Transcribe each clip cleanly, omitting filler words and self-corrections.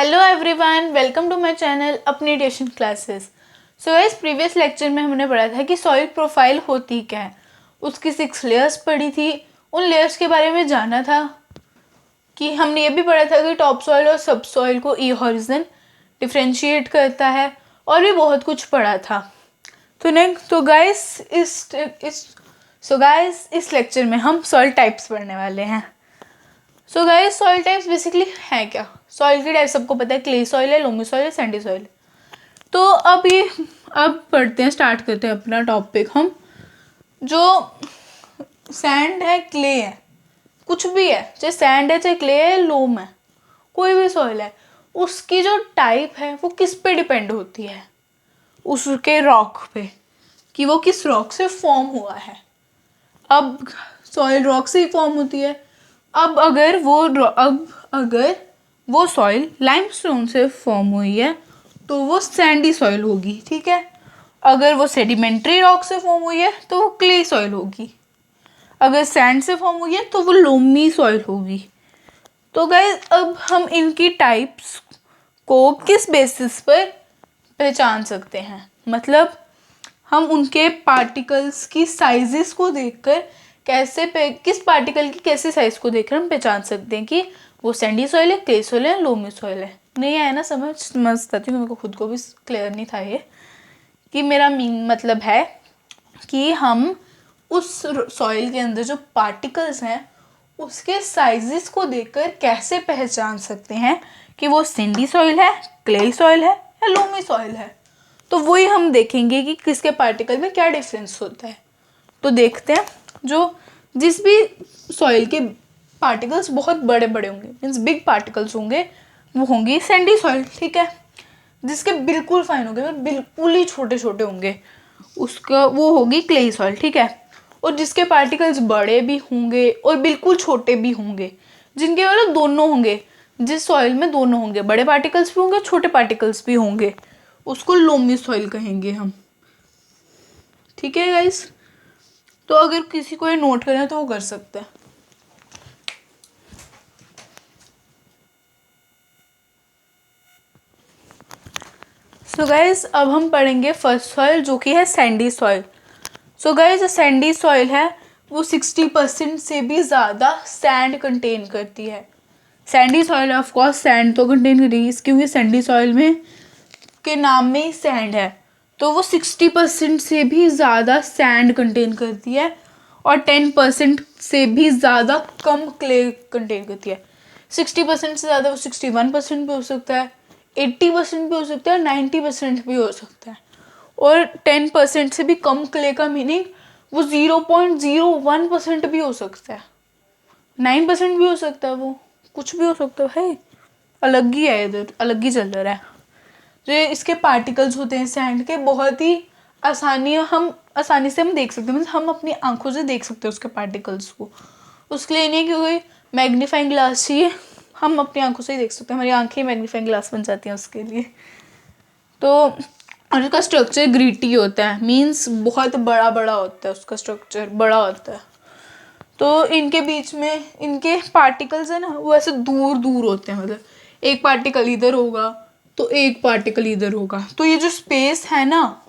Hello everyone, welcome to my channel अपनी tuition classes. So इस previous lecture में हमने पढ़ा था कि सॉइल प्रोफाइल होती क्या है। उसकी 6 लेयर्स पढ़ी थी। उन लेयर्स के बारे में जाना था कि हमने ये भी पढ़ा था कि टॉप सॉइल और सब सॉइल को ई हॉरिजन डिफ्रेंशिएट करता है, और भी बहुत कुछ पढ़ा था। तो गाइस इस लेक्चर में हम सॉइल टाइप्स पढ़ने वाले हैं। So guys, soil types basically है क्या। सॉइल की टाइप सबको पता है, क्ले सॉइल है, लोमी सॉइल है, सैंडी सॉइल है। तो अब पढ़ते हैं, स्टार्ट करते हैं अपना टॉपिक। हम जो सैंड है, क्ले है, कुछ भी है, चाहे सैंड है, चाहे क्ले है, लोम है, कोई भी सॉइल है, उसकी जो टाइप है वो किस पे डिपेंड होती है, उसके रॉक पे, कि वो किस रॉक से फॉर्म हुआ है। अब सॉइल रॉक से ही फॉर्म होती है। अब अगर वो सॉइल लाइमस्टोन से फॉर्म हुई है तो वो सैंडी सॉइल होगी, ठीक है। अगर वो सेडिमेंट्री रॉक से फॉर्म हुई है तो वो क्ले सॉइल होगी। अगर सैंड से फॉर्म हुई है तो वो लोमी सॉइल होगी। तो गाइस, अब हम इनकी टाइप्स को किस बेसिस पर पहचान सकते हैं, मतलब हम उनके पार्टिकल्स की साइजेस को देखकर किस पार्टिकल की कैसे साइज को देखकर हम पहचान सकते हैं कि वो सैंडी सॉइल है, क्ले सॉइल है, लोमी सॉइल है। नहीं आया ना समझती हूँ, मेरे को खुद को भी क्लियर नहीं था ये कि मेरा मतलब है कि हम उस सॉइल के अंदर जो पार्टिकल्स हैं उसके साइजेस को देखकर कैसे पहचान सकते हैं कि वो सैंडी सॉइल है, क्ले सॉइल है या लोमी सॉइल है। तो वही हम देखेंगे कि किसके पार्टिकल में क्या डिफरेंस होता है। तो देखते हैं, जिस भी सॉइल के पार्टिकल्स बहुत बड़े बड़े होंगे, मीन्स बिग पार्टिकल्स होंगे, वो होंगी सैंडी सॉइल, ठीक है। जिसके बिल्कुल फाइन होंगे, बिल्कुल ही छोटे छोटे होंगे, उसका वो होगी क्ले सॉइल, ठीक है। और जिसके पार्टिकल्स बड़े भी होंगे और बिल्कुल छोटे भी होंगे, जिनके मतलब दोनों होंगे, जिस सॉइल में दोनों होंगे, बड़े पार्टिकल्स भी होंगे, छोटे पार्टिकल्स भी होंगे, उसको लोमी सॉइल कहेंगे हम, ठीक है गाइस। तो अगर किसी को ये नोट करना है तो वो कर सकता है। सो गाइस, अब हम पढ़ेंगे फर्स्ट सॉइल, जो कि है Sandy soil. So guys, Sandy soil है वो 60% से भी ज़्यादा सैंड कंटेन करती है। Sandy soil of coarse sand तो कंटेन करेगी, क्योंकि सैंडी सॉइल में के नाम में ही सैंड है, तो वो 60% से भी ज़्यादा सैंड कंटेन करती है और 10% से भी ज़्यादा कम क्ले कंटेन करती है। 60% से ज़्यादा वो 61% भी हो सकता है, 80% भी हो सकता है, 90% भी हो सकता है। और 10% से भी कम क्ले का मीनिंग वो 0.01% भी हो सकता है, 9% भी हो सकता है, वो कुछ भी हो सकता है। अलग ही है, इधर अलग ही चल रहा है। जो इसके पार्टिकल्स होते हैं सैंड के, बहुत ही आसानी से हम देख सकते हैं, मतलब हम अपनी आंखों से देख सकते हैं उसके पार्टिकल्स को। उसके लिए नहीं कि कोई मैग्नीफाइंग ग्लास चाहिए, हम अपनी आंखों से ही देख सकते हैं, हमारी आंखें मैग्नीफाइंग ग्लास बन जाती हैं उसके लिए। तो और उसका स्ट्रक्चर ग्रिटी होता है, मीन्स बहुत बड़ा बड़ा होता है, उसका स्ट्रक्चर बड़ा होता है। तो इनके बीच में इनके पार्टिकल्स है ना, वो ऐसे दूर दूर होते हैं, मतलब एक पार्टिकल इधर होगा तो एक पार्टिकल इधर होगा। तो ये जो स्पेस है ना,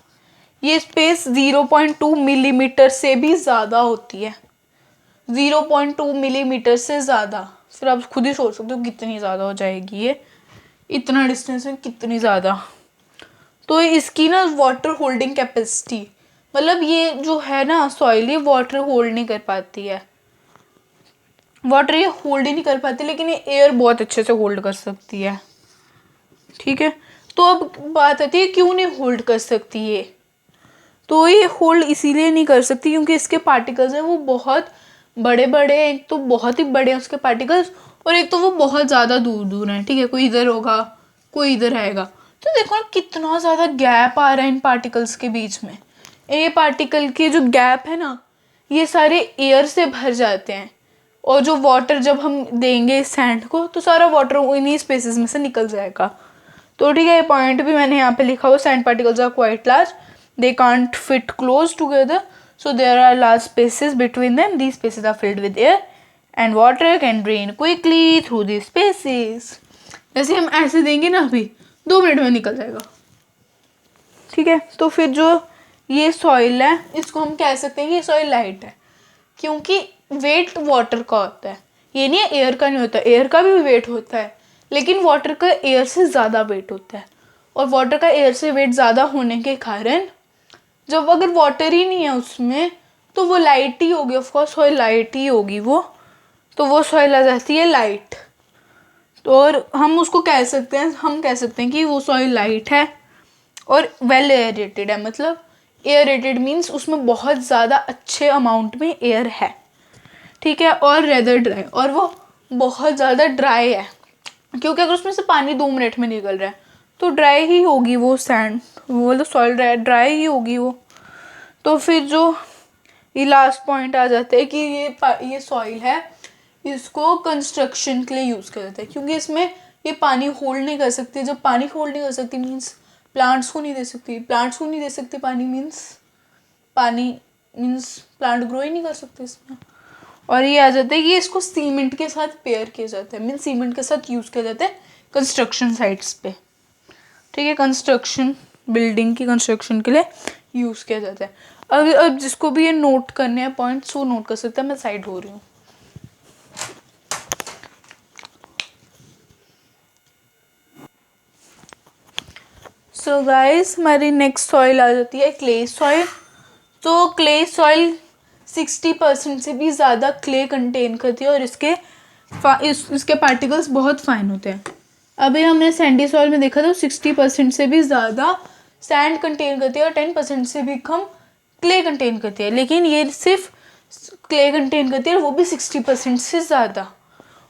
ये स्पेस 0.2 मिलीमीटर से भी ज़्यादा होती है, 0.2 मिलीमीटर से ज़्यादा। फिर आप खुद ही सोच सकते हो कितनी ज़्यादा हो जाएगी ये, इतना डिस्टेंस में कितनी ज़्यादा। तो इसकी ना वाटर होल्डिंग कैपेसिटी, मतलब ये जो है ना सॉइल, ये वाटर होल्ड नहीं कर पाती है, वाटर ये होल्ड ही नहीं कर पाती, लेकिन ये एयर बहुत अच्छे से होल्ड कर सकती है, ठीक है। तो अब बात आती है क्यों नहीं होल्ड कर सकती ये। तो ये होल्ड इसीलिए नहीं कर सकती क्योंकि इसके पार्टिकल्स हैं वो बहुत बड़े बड़े, एक तो बहुत ही बड़े हैं उसके पार्टिकल्स, और एक तो वो बहुत ज़्यादा दूर दूर हैं, ठीक है। कोई इधर होगा, कोई इधर आएगा, तो देखो ना कितना ज़्यादा गैप आ रहा है इन पार्टिकल्स के बीच में। ये पार्टिकल के जो गैप है ना, ये सारे एयर से भर जाते हैं, और जो वाटर जब हम देंगे सैंड को तो सारा वाटर इन्हीं स्पेसेस में से निकल जाएगा। तो ठीक है, ये पॉइंट भी मैंने यहाँ पे लिखा हुआ, sand particles are quite large, they can't fit close together, so there are large spaces between them. These spaces are filled with air and water can drain quickly through these spaces. जैसे हम ऐसे देंगे ना, अभी 2 minute में निकल जाएगा। ठीक है, तो फिर जो ये सॉइल है इसको हम कह सकते हैं कि ये सॉइल लाइट है, क्योंकि वेट वाटर का होता है। ये नहीं है एयर का नहीं होता, एयर का भी वेट होता है, लेकिन वाटर का एयर से ज़्यादा वेट होता है। और वाटर का एयर से वेट ज़्यादा होने के कारण जब अगर वाटर ही नहीं है उसमें तो वो लाइट ही होगी, ऑफकोर्स सॉइल लाइट ही होगी वो, तो वो सॉइल आ जाती है लाइट। तो और हम उसको कह सकते हैं, हम कह सकते हैं कि वो सॉइल लाइट है और वेल एयरेटेड है। मतलब एयरेटेड मीन्स उसमें बहुत ज़्यादा अच्छे अमाउंट में एयर है। ठीक है, और रेदर ड्राई, और वो बहुत ज़्यादा ड्राई है, क्योंकि अगर उसमें से पानी 2 मिनट में निकल रहा है तो ड्राई ही होगी वो सैंड, वो मतलब सॉइल ड्राई ही होगी वो। तो फिर जो ये लास्ट पॉइंट आ जाता है कि ये सॉइल है, इसको कंस्ट्रक्शन के लिए यूज़ किया जाता है, क्योंकि इसमें ये पानी होल्ड नहीं कर सकती। जब पानी होल्ड नहीं कर सकती मीन्स प्लांट्स को नहीं दे सकती, प्लांट्स को नहीं दे सकती पानी मीन्स प्लांट ग्रो ही नहीं कर सकते इसमें। और ये आ जाता है कि इसको सीमेंट के साथ पेयर किया जाता है, मीन्स सीमेंट के साथ यूज़ किया जाता है कंस्ट्रक्शन साइट्स पे। ठीक है, कंस्ट्रक्शन, बिल्डिंग की कंस्ट्रक्शन के लिए यूज़ किया जाता है। अब जिसको भी ये नोट करने हैं पॉइंट्स वो नोट कर सकता है, मैं साइड हो रही हूँ। सो गाइस, हमारी नेक्स्ट सॉइल आ जाती है क्ले सॉइल। तो क्ले सॉइल 60% से भी ज़्यादा क्ले कंटेन करती है और इसके पार्टिकल्स बहुत फाइन होते हैं। अभी हमने सैंडी सॉइल में देखा था 60% से भी ज़्यादा सैंड कंटेन करती है और 10% से भी कम क्ले कंटेन करती है, लेकिन ये सिर्फ क्ले कंटेन करती है, वो भी 60% से ज़्यादा।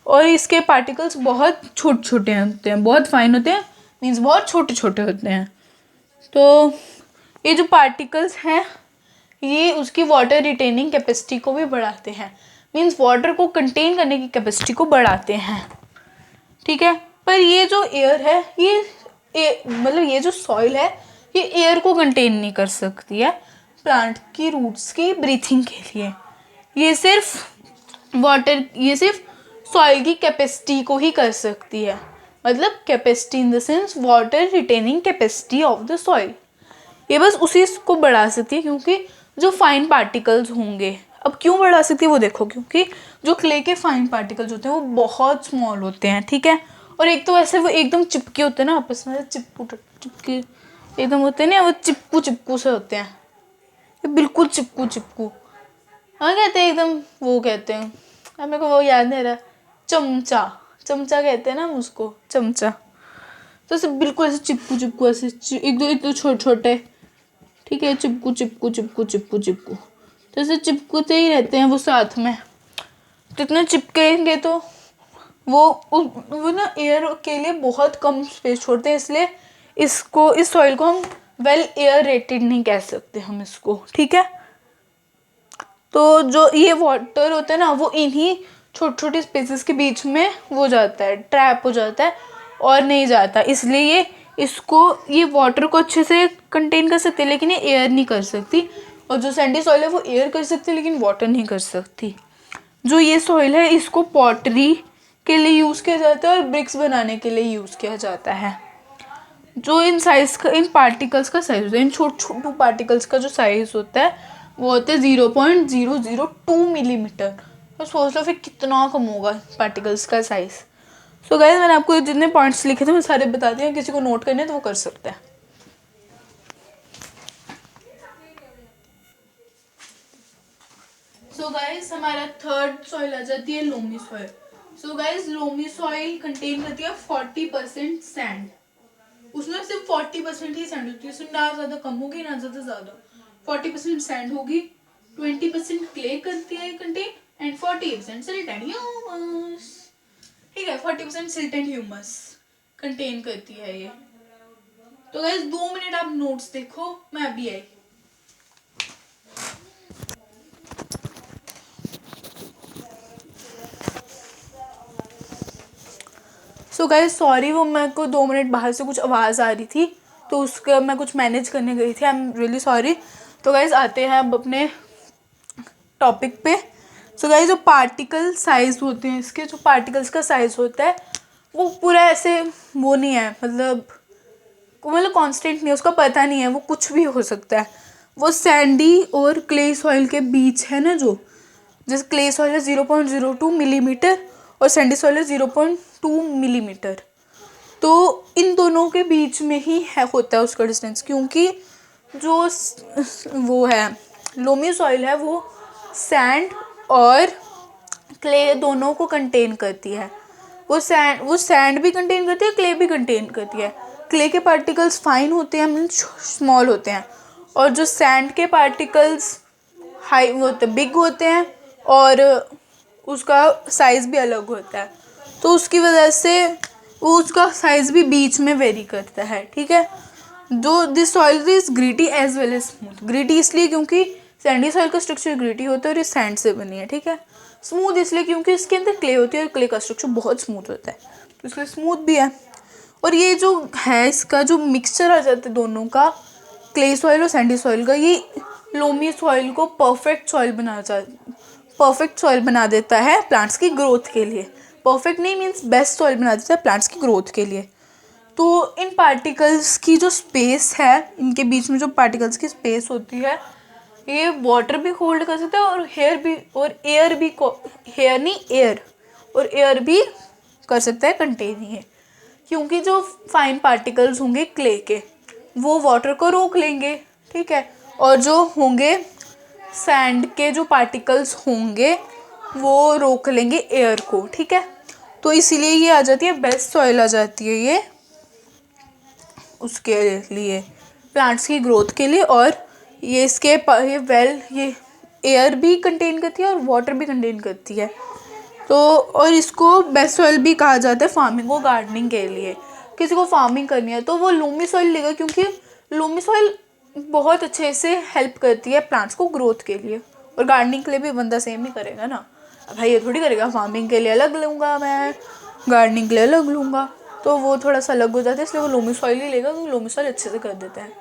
और इसके पार्टिकल्स बहुत छोटे छोटे होते हैं, बहुत फाइन होते हैं, मीन्स बहुत छोटे छोटे होते हैं। तो ये जो पार्टिकल्स हैं ये उसकी वाटर रिटेनिंग कैपेसिटी को भी बढ़ाते हैं, मीन्स वाटर को कंटेन करने की कैपेसिटी को बढ़ाते हैं। ठीक है, पर ये जो एयर है मतलब ये जो सॉइल है ये एयर को कंटेन नहीं कर सकती है प्लांट की रूट्स की ब्रीथिंग के लिए। ये सिर्फ सॉइल की कैपेसिटी को ही कर सकती है, मतलब capacity in the sense water retaining capacity of the soil. ये बस उसी को बढ़ा सकती है, क्योंकि जो फाइन पार्टिकल्स होंगे, अब क्यों बढ़ा सकती है वो देखो, क्योंकि जो क्ले के फाइन पार्टिकल्स होते हैं वो बहुत स्मॉल होते हैं। ठीक है, और एक तो वैसे वो एकदम चिपके होते हैं ना आपस में, चिपके एकदम होते हैं ना, वो चिपकू से होते हैं, ये बिल्कुल चिपकू। हाँ कहते हैं एकदम, वो कहते हैं, अब मेरे को वो याद नहीं रहा, चमचा कहते हैं ना हम उसको, चमचा। तो ऐसे बिल्कुल ऐसे चिपकू ऐसे एक दो छोटे छोटे। ठीक है, चिपकू तो ऐसे चिपकते ही रहते हैं वो साथ में। तो इतने चिपकेंगे तो वो ना एयर के लिए बहुत कम स्पेस छोड़ते हैं, इसलिए इस सॉइल को हम वेल एयर रेटेड नहीं कह सकते हम इसको। ठीक है, तो जो ये वाटर होता है ना वो इन्हीं छोटे छोटे स्पेसेस के बीच में वो जाता है, ट्रैप हो जाता है और नहीं जाता, इसलिए ये वाटर को अच्छे से कंटेन कर सकते हैं, लेकिन ये एयर नहीं कर सकती। और जो सैंडी सॉइल है वो एयर कर सकती है लेकिन वाटर नहीं कर सकती। जो ये सॉइल है इसको पॉटरी के लिए यूज़ किया जाता है और ब्रिक्स बनाने के लिए यूज़ किया जाता है। जो इन पार्टिकल्स का साइज होता है, इन छोटे पार्टिकल्स का जो साइज होता है वो होता है 0.002 मिलीमीटर। तो सोच लो फिर कितना कम होगा पार्टिकल्स का साइज। सो गाइस, मैंने आपको जितने पॉइंट्स लिखे थे मैं सारे बता दिए, किसी को नोट करने तो वो कर सकता है। सो गाइस, हमारा थर्ड सॉइल आ जाती है loamy soil. So guys, loamy soil contain करती है 40% सैंड। उसमें सिर्फ 40% ही सैंड होती है, उसमें ना ज़्यादा कम होगी ना ज़्यादा 40% सैंड होगी, 20% क्ले करती है contain and 40% silt and humus. ठीक है, 40% सिल्ट एंड ह्यूमस कंटेन करती है ये। तो गाइस 2 मिनट आप नोट्स देखो, मैं अभी आई। सो गाइस सॉरी, वो मेरे को 2 मिनट बाहर से कुछ आवाज़ आ रही थी तो उसका मैं कुछ मैनेज करने गई थी, आई एम रियली सॉरी। तो गाइस आते हैं अब अपने टॉपिक पे। सो गाइस, जो पार्टिकल साइज होते हैं, इसके जो पार्टिकल्स का साइज होता है वो पूरा ऐसे वो नहीं है, मतलब कांस्टेंट नहीं है, उसका पता नहीं है, वो कुछ भी हो सकता है। वो सैंडी और क्ले सॉइल के बीच है ना, जो जैसे क्ले सॉइल है 0.02 मिलीमीटर और सैंडी सॉइल है 0.2 मिलीमीटर, तो इन दोनों के बीच में ही है होता है उसका डिस्टेंस, क्योंकि जो वो है लोमी सॉइल है वो सैंड और क्ले दोनों को कंटेन करती है। वो सैंड भी कंटेन करती है, क्ले भी कंटेन करती है। क्ले के पार्टिकल्स फाइन होते हैं, मीन्स स्मॉल होते हैं, और जो सैंड के पार्टिकल्स हाई वो होते बिग होते हैं, और उसका साइज़ भी अलग होता है, तो उसकी वजह से वो उसका साइज़ भी बीच में वेरी करता है, ठीक है। जो this soil is gritty as well as smooth. Gritty इसलिए क्योंकि सैंडी सॉइल का स्ट्रक्चर ग्रीटी होता है और ये सैंड से बनी है, ठीक है। स्मूथ इसलिए क्योंकि इसके अंदर क्ले होती है और क्ले का स्ट्रक्चर बहुत स्मूथ होता है, तो इसलिए स्मूथ भी है। और ये जो है इसका जो मिक्सचर आ जाता है दोनों का, क्ले सॉइल और सैंडी सॉइल का, ये लोमी सॉइल को परफेक्ट सॉइल बना देता है प्लांट्स की ग्रोथ के लिए। परफेक्ट नहीं मीन्स बेस्ट सॉइल बना देता है प्लांट्स की ग्रोथ के लिए। तो इन पार्टिकल्स की जो स्पेस है, इनके बीच में जो पार्टिकल्स की स्पेस होती है, ये वाटर भी होल्ड कर सकता है और एयर भी कर सकता है कंटेन ये, क्योंकि जो फाइन पार्टिकल्स होंगे क्ले के वो वाटर को रोक लेंगे, ठीक है, और जो होंगे सैंड के जो पार्टिकल्स होंगे वो रोक लेंगे एयर को, ठीक है। तो इसीलिए ये आ जाती है बेस्ट सॉइल आ जाती है ये उसके लिए, प्लांट्स की ग्रोथ के लिए। और ये ये एयर भी कंटेन करती है और वाटर भी कंटेन करती है। तो और इसको बेस्ट सॉइल भी कहा जाता है फार्मिंग और गार्डनिंग के लिए। किसी को फार्मिंग करनी है तो वो लोमी सॉइल लेगा, क्योंकि लोमी सॉइल बहुत अच्छे से हेल्प करती है प्लांट्स को ग्रोथ के लिए। और गार्डनिंग के लिए भी बंदा सेम ही करेगा ना, भाई ये थोड़ी करेगा फार्मिंग के लिए अलग लूँगा मैं, गार्डनिंग के लिए अलग लूँगा, तो वो थोड़ा सा अलग हो जाता है, इसलिए वो लोमी सॉइल ही लेगा, क्योंकि लोमी सॉइल अच्छे से कर देते हैं।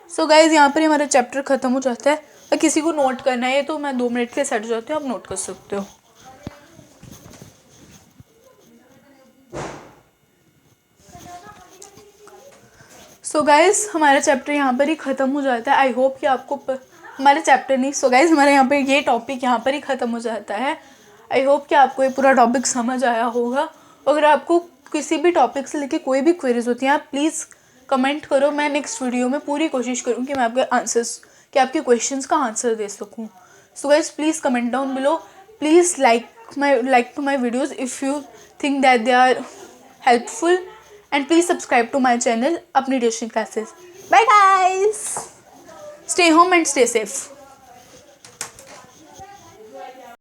सो गाइज यहाँ पर ही हमारा चैप्टर ख़त्म हो जाता है। अगर किसी को नोट करना है तो मैं 2 मिनट के सेट हो जाते हो, आप नोट कर सकते हो। सो गाइज हमारा चैप्टर यहाँ पर ही ख़त्म हो जाता है। आई होप कि आपको हमारे चैप्टर नहीं, सो गाइज हमारे यहाँ पर ये टॉपिक यहाँ पर ही ख़त्म हो जाता है। आई होप कि आपको ये पूरा टॉपिक समझ आया होगा। अगर आपको किसी भी टॉपिक से लेके कोई भी क्वेरीज होती हैं, आप प्लीज़ कमेंट करो। मैं नेक्स्ट वीडियो में पूरी कोशिश करूँ कि मैं आपके क्वेश्चंस का आंसर दे सकूँ। So guys please comment down below. Please like to my videos if you think that they are helpful, and please subscribe to my channel Apni Tuition Classes. Bye guys, stay home and stay safe.